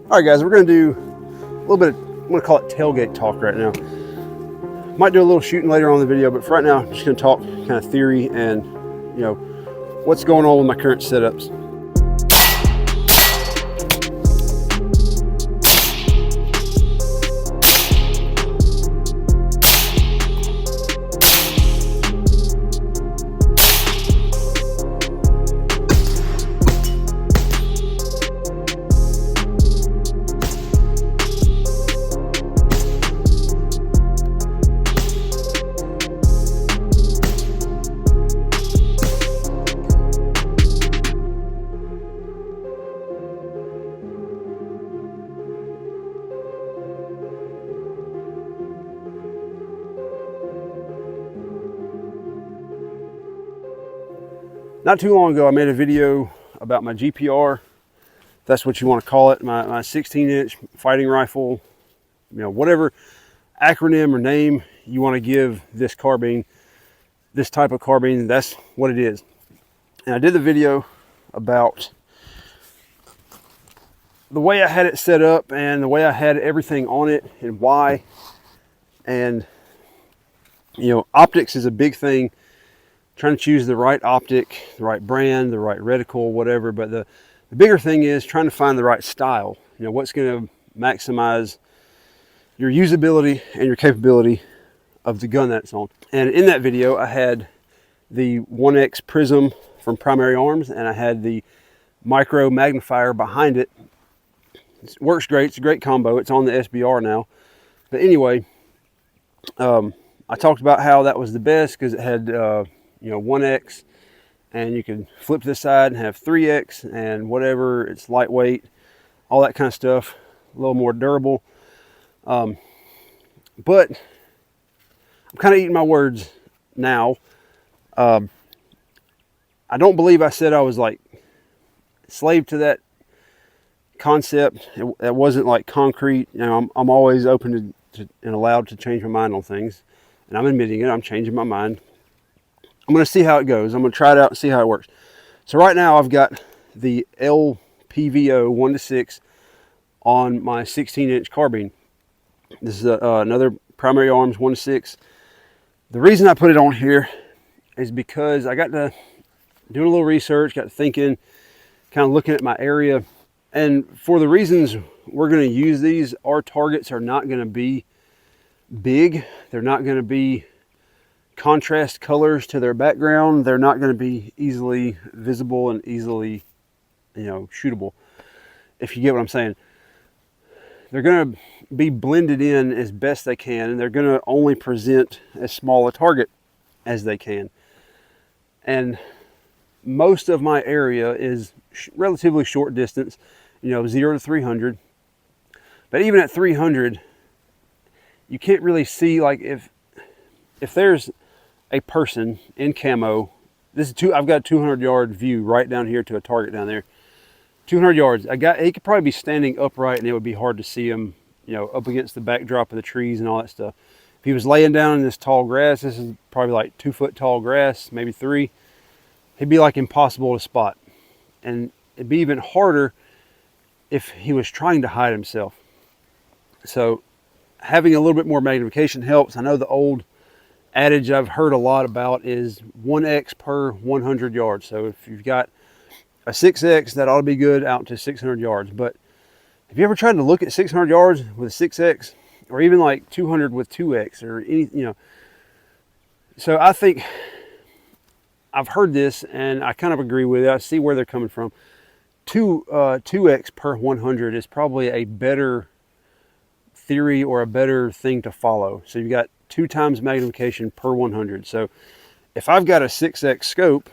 All right, guys, we're going to do a little bit of, I'm going to call it tailgate talk right now. Might do a little shooting later on in the video, but for right now, I'm just going to talk kind of theory and, you know, what's going on with my current setups. Not too long ago, I made a video about my GPR. That's what you want to call it. My 16-inch fighting rifle, you know, whatever acronym or name you want to give this carbine, this type of carbine, that's what it is. And I did the video about the way I had it set up and the way I had everything on it and why. And, you know, optics is a big thing. Trying to choose the right optic, the right brand, the right reticle, whatever. But the bigger thing is trying to find the right style. You know, what's going to maximize your usability and your capability of the gun that's on. And in that video, I had the 1X Prism from Primary Arms, and I had the micro magnifier behind it. It works great. It's a great combo. It's on the SBR now. But anyway, I talked about how that was the best because it had you know, 1X, and you could flip to the side and have 3X and whatever. It's lightweight, all that kind of stuff, a little more durable. But I'm kind of eating my words now. I don't believe I said I was like slave to that concept. It wasn't like concrete. You know, I'm always open to and allowed to change my mind on things, and I'm admitting it. I'm changing my mind. I'm going to see how it goes. I'm going to try it out and see how it works. So right now I've got the LPVO 1:6 on my 16-inch carbine. This is another Primary Arms 1:6. The reason I put it on here is because I got to doing a little research, got to thinking, kind of looking at my area. And for the reasons we're going to use these, our targets are not going to be big. They're not going to be contrast colors to their background. They're not going to be easily visible and easily, you know, shootable, if you get what I'm saying. They're going to be blended in as best they can, and they're going to only present as small a target as they can. And most of my area is relatively short distance, you know, 0 to 300. But even at 300, you can't really see, like, if there's a person in camo, I've got a 200-yard view right down here to a target down there. 200 yards. He could probably be standing upright, and it would be hard to see him, you know, up against the backdrop of the trees and all that stuff. If he was laying down in this tall grass, this is probably like 2 foot tall grass, maybe 3. He'd be like impossible to spot, and it'd be even harder if he was trying to hide himself. So having a little bit more magnification helps. I know the old adage I've heard a lot about is 1X per 100 yards. So if you've got a 6X, that ought to be good out to 600 yards. But have you ever tried to look at 600 yards with a 6X, or even like 200 with 2X, or any, you know? So I think I've heard this, and I kind of agree with it. I see where they're coming from. 2X per 100 is probably a better theory or a better thing to follow. So you've got 2 times magnification per 100. So if I've got a 6X scope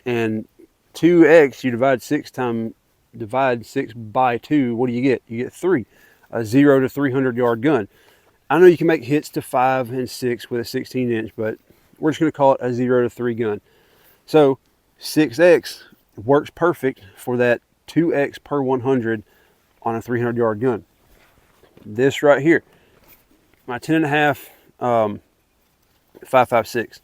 and 2X, you divide 6 by 2, what do you get? You get 3, a 0 to 300 yard gun. I know you can make hits to 5 and 6 with a 16-inch, but we're just going to call it a 0 to 3 gun. So 6X works perfect for that 2X per 100 on a 300 yard gun. This right here, my 10.5 5.56.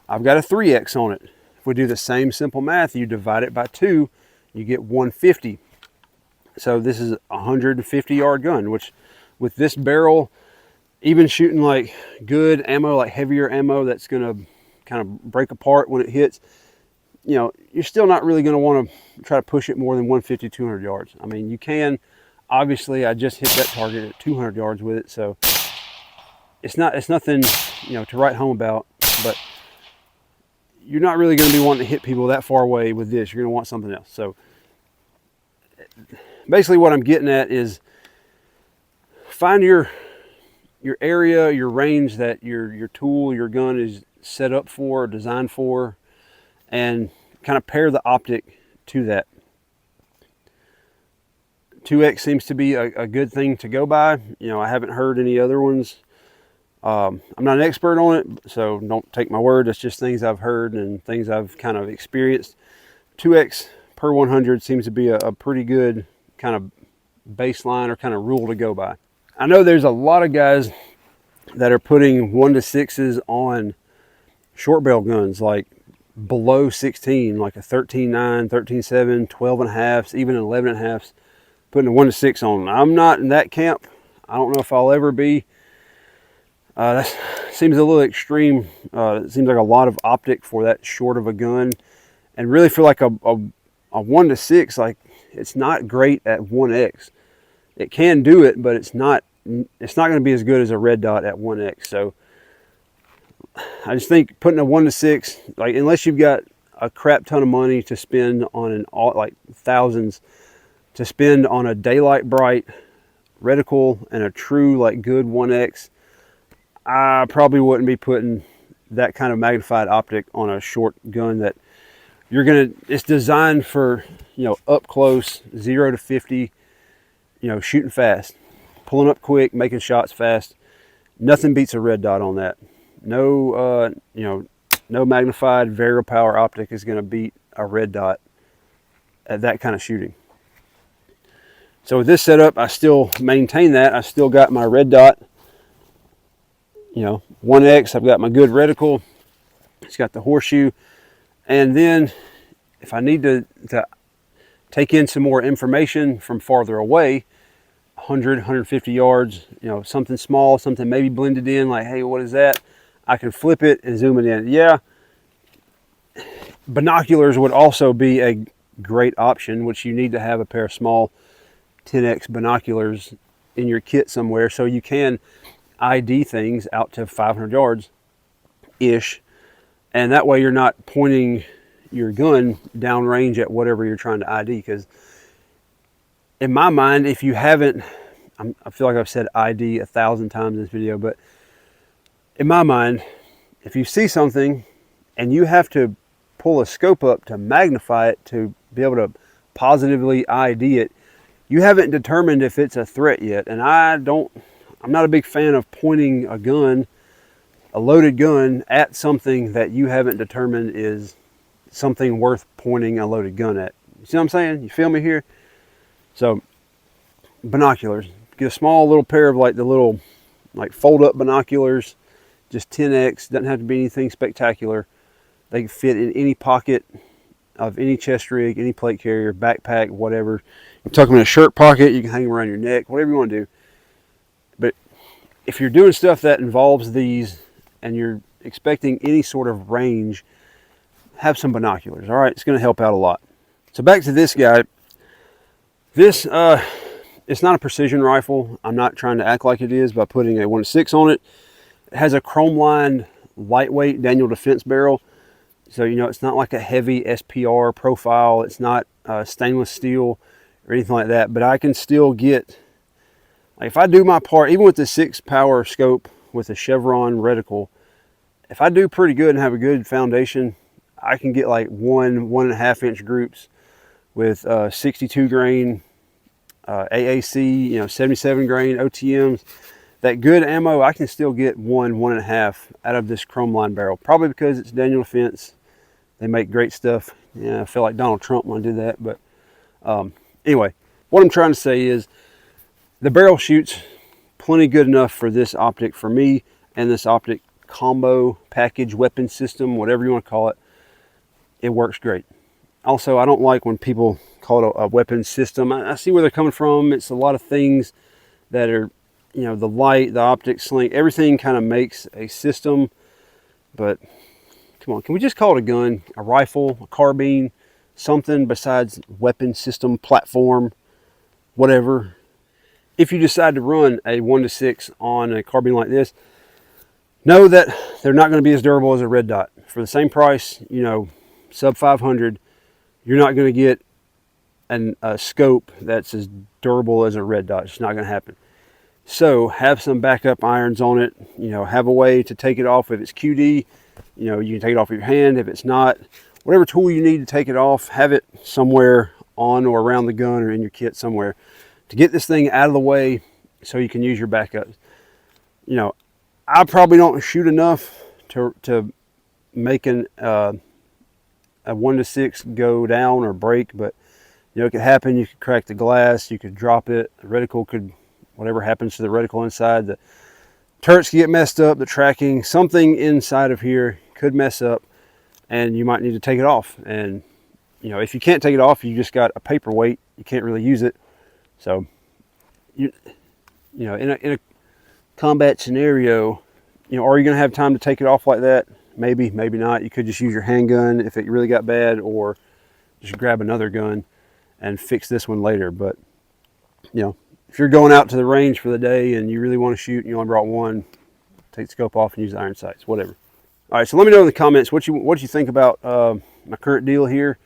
I've got a 3X on it. If we do the same simple math, you divide it by 2, you get 150. So this is a 150 yard gun, which with this barrel, even shooting like good ammo, like heavier ammo that's going to kind of break apart when it hits, you know, you're still not really going to want to try to push it more than 150, 200 yards. I mean, you can. Obviously, I just hit that target at 200 yards with it, so it's nothing, you know, to write home about. But you're not really going to be wanting to hit people that far away with this. You're going to want something else. So basically, what I'm getting at is find your area, your range that your tool, your gun is set up for, designed for, and kind of pair the optic to that. 2X seems to be a good thing to go by. You know, I haven't heard any other ones. I'm not an expert on it, so don't take my word. It's just things I've heard and things I've kind of experienced. 2X per 100 seems to be a pretty good kind of baseline or kind of rule to go by. I know there's a lot of guys that are putting 1-6s on short barrel guns, like below 16, like a 13.9, 13.7, 12.5, even 11.5s, putting a 1-6 on. I'm not in that camp. I don't know if I'll ever be. That seems a little extreme. It seems like a lot of optic for that short of a gun, and really for like a 1-6, like it's not great at 1X. It can do it, but it's not going to be as good as a red dot at 1X. So I just think putting a 1-6, like unless you've got a crap ton of money to spend on like thousands to spend on a daylight bright reticle and a true like good 1X, I probably wouldn't be putting that kind of magnified optic on a short gun that it's designed for, you know, up close, 0 to 50, you know, shooting fast, pulling up quick, making shots fast. Nothing beats a red dot on that. No, you know, no magnified variable power optic is going to beat a red dot at that kind of shooting. So with this setup, I still maintain that. I still got my red dot, you know, 1X. I've got my good reticle. It's got the horseshoe. And then if I need to take in some more information from farther away, 100, 150 yards, you know, something small, something maybe blended in, like, hey, what is that? I can flip it and zoom it in. Yeah, binoculars would also be a great option, which you need to have a pair of small 10X binoculars in your kit somewhere so you can ID things out to 500 yards ish, and that way you're not pointing your gun downrange at whatever you're trying to ID. Because in my mind, if you haven't, I feel like I've said ID 1,000 times in this video, but in my mind, if you see something and you have to pull a scope up to magnify it to be able to positively ID it, you haven't determined if it's a threat yet. And I'm not a big fan of pointing a gun, a loaded gun, at something that you haven't determined is something worth pointing a loaded gun at. You see what I'm saying? You feel me here? So binoculars, get a small little pair of like the little like fold up binoculars, just 10X, doesn't have to be anything spectacular. They can fit in any pocket of any chest rig, any plate carrier, backpack, whatever. You tuck them in a shirt pocket, you can hang them around your neck, whatever you want to do. But if you're doing stuff that involves these and you're expecting any sort of range, have some binoculars. All right, it's going to help out a lot. So back to this guy. This it's not a precision rifle. I'm not trying to act like it is by putting a 1-6 on it. It has a chrome lined lightweight Daniel Defense barrel, so you know it's not like a heavy SPR profile. It's not stainless steel or anything like that, but I can still get, like, if I do my part, even with the 6 power scope with a chevron reticle, if I do pretty good and have a good foundation, I can get like 1.5 inch groups with 62 grain AAC, you know, 77 grain OTMs. That good ammo, I can still get 1.5 out of this chrome line barrel, probably because it's Daniel Defense. They make great stuff. Yeah, I feel like Donald Trump when I do that. But anyway, what I'm trying to say is the barrel shoots plenty good enough for this optic for me, and this optic combo package weapon system, whatever you want to call it. It works great. Also, I don't like when people call it a weapon system. I see where they're coming from. It's a lot of things that are, you know, the light, the optic, sling, everything kind of makes a system. But come on, can we just call it a gun, a rifle, a carbine, something besides weapon system, platform, whatever? If you decide to run a 1-6 on a carbine like this, know that they're not going to be as durable as a red dot. For the same price, you know, sub 500, you're not going to get a scope that's as durable as a red dot. It's not going to happen. So have some backup irons on it. You know, have a way to take it off. If it's QD, you know, you can take it off with your hand. If it's not, whatever tool you need to take it off, have it somewhere on or around the gun or in your kit somewhere to get this thing out of the way so you can use your backups. You know, I probably don't shoot enough to make a 1-6 go down or break, but you know, it could happen. You could crack the glass, you could drop it, the reticle could, whatever happens to the reticle inside, the turrets could get messed up, the tracking, something inside of here could mess up, and you might need to take it off. And you know, if you can't take it off, you just got a paperweight, you can't really use it. So you know, in a combat scenario, you know, are you going to have time to take it off like that? Maybe, maybe not. You could just use your handgun if it really got bad, or just grab another gun and fix this one later. But you know, if you're going out to the range for the day and you really want to shoot and you only brought one, take the scope off and use the iron sights, whatever. All right, so let me know in the comments what you think about my current deal here.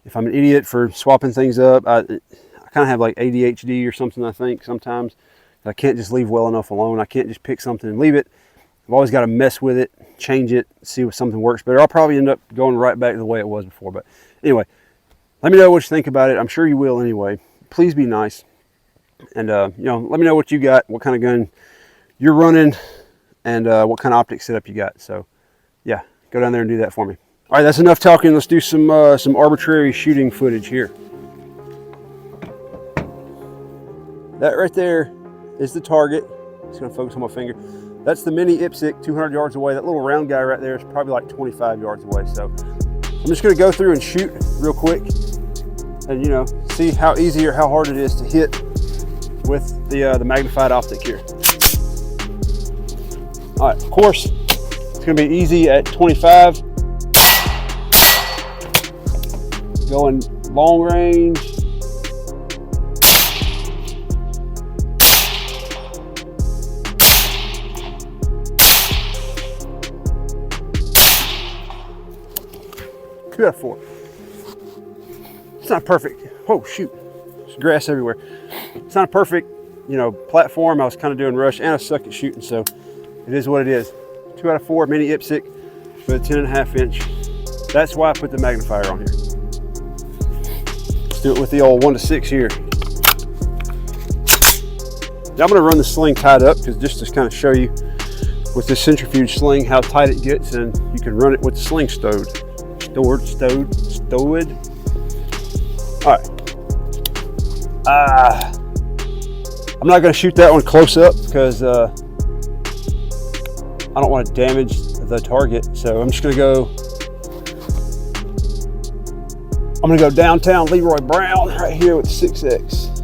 If I'm an idiot for swapping things up, I kind of have like ADHD or something, I think, sometimes. I can't just leave well enough alone. I can't just pick something and leave it. I've always got to mess with it, change it, see if something works better. I'll probably end up going right back to the way it was before. But anyway, let me know what you think about it. I'm sure you will anyway. Please be nice. And, you know, let me know what you got, what kind of gun you're running, and what kind of optic setup you got. So, yeah, go down there and do that for me. All right, that's enough talking. Let's do some arbitrary shooting footage here. That right there is the target. Just going to focus on my finger. That's the mini IPSC 200 yards away. That little round guy right there is probably like 25 yards away. So I'm just going to go through and shoot real quick and, you know, see how easy or how hard it is to hit with the magnified optic here. All right, of course, it's going to be easy at 25. Going long range. Two out of four. It's not perfect. Oh shoot, there's grass everywhere. It's not a perfect, you know, platform. I was kind of doing rush and I suck at shooting, so it is what it is. 2 out of 4 mini IPSC with a 10.5 inch. That's why I put the magnifier on here. Let's do it with the old 1-6 here. Now I'm going to run the sling tied up because just to kind of show you with this centrifuge sling how tight it gets, and you can run it with the sling stowed. Stowed. All right. I'm not going to shoot that one close up because I don't want to damage the target. So I'm just going to go. I'm going to go downtown Leroy Brown right here with 6X.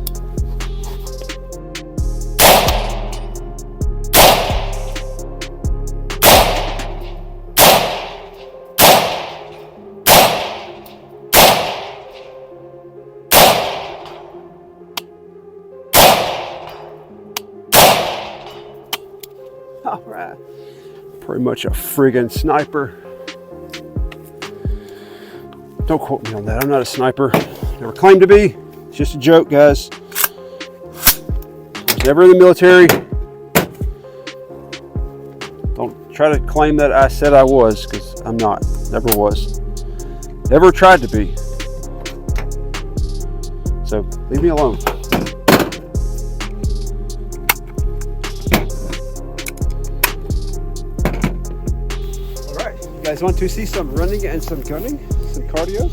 All right, pretty much a friggin' sniper. Don't quote me on that. I'm not a sniper. Never claimed to be. It's just a joke, guys. I was never in the military. Don't try to claim that I said I was, because I'm not. Never was. Never tried to be. So leave me alone. You guys want to see some running and some gunning, some cardio?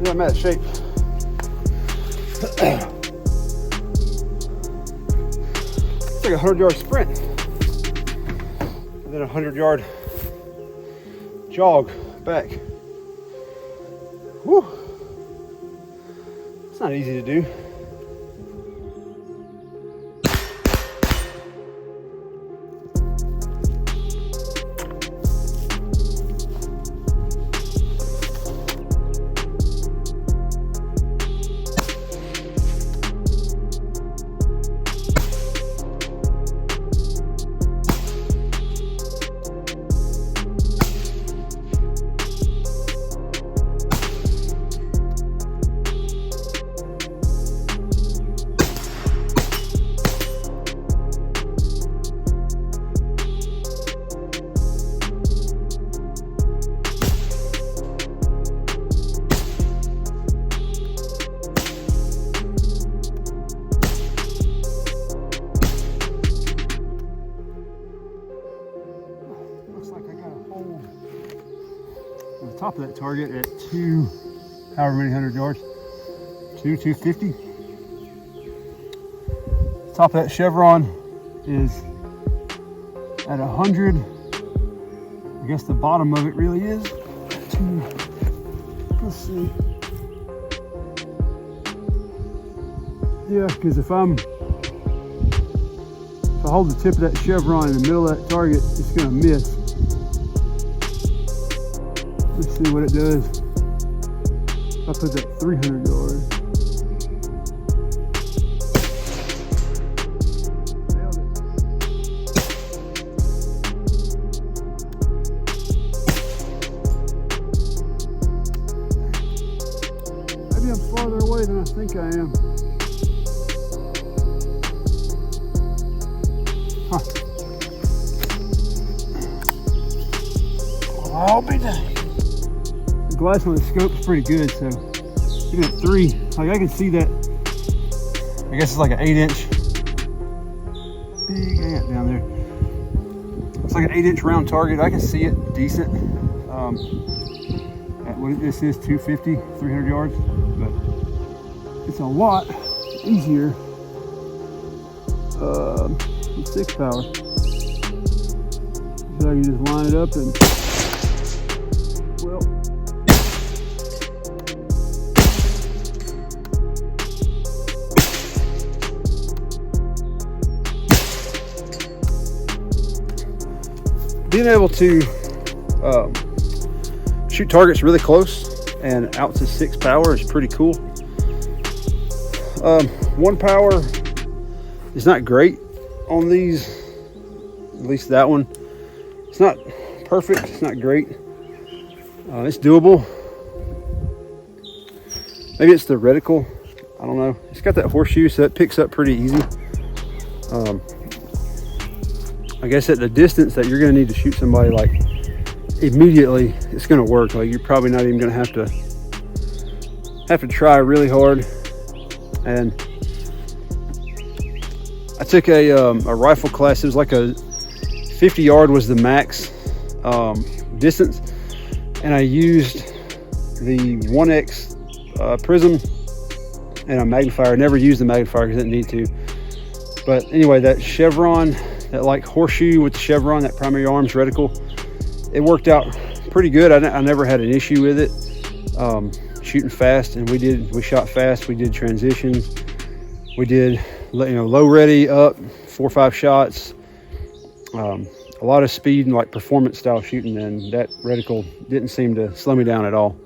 Yeah, I'm out of shape. It's like a 100-yard sprint. And then a 100-yard jog back. Whew. It's not easy to do. On the top of that target at however many 100 yards, 250. Top of that chevron is at 100. I guess the bottom of it really is. Let's see. Yeah, because if I hold the tip of that chevron in the middle of that target, it's gonna miss. Let's see what it does. I put that 300 yards. Nailed it. Maybe I'm farther away than I think I am. Huh. I'll be done. The glass on the scope's pretty good, so even at 3, like I can see that. I guess it's like an 8-inch big ant down there. It's like an 8-inch round target. I can see it decent. At what this is, 250, 300 yards, but it's a lot easier with 6 power. So you just line it up and, well, being able to shoot targets really close and out to 6 power is pretty cool. 1 power is not great on these, at least that one. It's not perfect, it's not great. It's doable. Maybe it's the reticle, I don't know. It's got that horseshoe, so it picks up pretty easy. I guess at the distance that you're gonna need to shoot somebody, like immediately, it's gonna work. Like you're probably not even gonna have to try really hard. And I took a rifle class. It was like a 50 yard was the max distance, and I used the 1X prism and a magnifier. I never used the magnifier because I didn't need to. But anyway, that chevron, that like horseshoe with the chevron, that primary arms reticle, it worked out pretty good. I never had an issue with it. Shooting fast, and we shot fast. We did transitions. We did, low ready up, 4 or 5 shots. A lot of speed and like performance style shooting, and that reticle didn't seem to slow me down at all.